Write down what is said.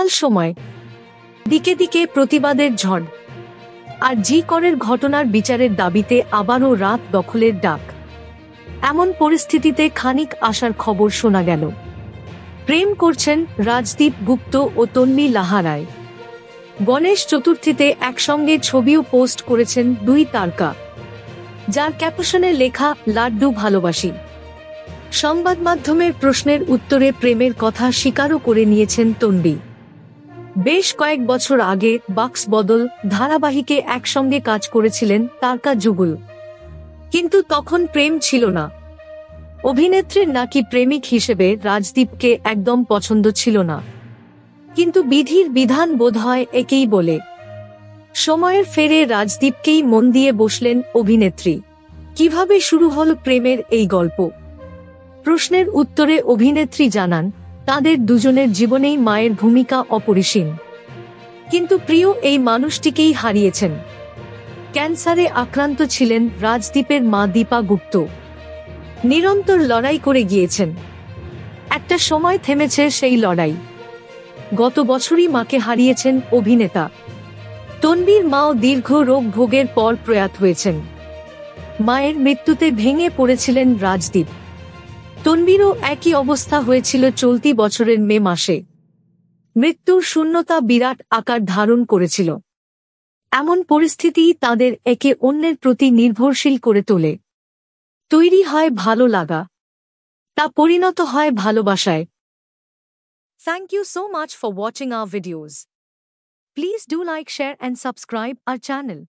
বর্ষাকাল সময়, দিকে দিকে প্রতিবাদের ঝড়, আর জি করের ঘটনার বিচারের দাবিতে আবারও রাত দখলের ডাক। এমন পরিস্থিতিতে খানিক আশার খবর শোনা গেল। প্রেম করছেন রাজদীপ গুপ্ত ও তন্বী লাহা। গণেশ চতুর্থীতে একসঙ্গে ছবিও পোস্ট করেছেন দুই তারকা, যার ক্যাপশনে লেখা লাড্ডু ভালোবাসি। সংবাদ মাধ্যমের প্রশ্নের উত্তরে প্রেমের কথা স্বীকারও করে নিয়েছেন তন্বী। বেশ কয়েক বছর আগে বাক্স বদল ধারাবাহিকে একসঙ্গে কাজ করেছিলেন তারকা যুগল, কিন্তু তখন প্রেম ছিল না। অভিনেত্রীর নাকি প্রেমিক হিসেবে রাজদীপকে একদম পছন্দ ছিল না, কিন্তু বিধির বিধান বোধহয় একেই বলে। সময়ের ফেরে রাজদীপকেই মন দিয়ে বসলেন অভিনেত্রী। কিভাবে শুরু হল প্রেমের এই গল্প? প্রশ্নের উত্তরে অভিনেত্রী জানান, তাদের দুজনের জীবনেই মায়ের ভূমিকা অপরিসীম, কিন্তু প্রিয় এই মানুষটিকেই হারিয়েছেন। ক্যান্সারে আক্রান্ত ছিলেন রাজদীপের মা দীপা গুপ্ত। নিরন্তর লড়াই করে গিয়েছেন। একটা সময় থেমেছে সেই লড়াই। গত বছরই মাকে হারিয়েছেন অভিনেতা। তন্বীর মাও দীর্ঘ রোগ ভোগের পর প্রয়াত হয়েছেন। মায়ের মৃত্যুতে ভেঙে পড়েছিলেন রাজদীপ। তন্বীরও একই অবস্থা হয়েছিল চলতি বছরের মে মাসে। মৃত্যুর শূন্যতা বিরাট আকার ধারণ করেছিল। এমন পরিস্থিতি তাদের একে অন্যের প্রতি নির্ভরশীল করে তোলে। তৈরি হয় ভালো লাগা, তা পরিণত হয় ভালোবাসায়। Thank you so much for watching our videos. Please do like, share and subscribe our channel.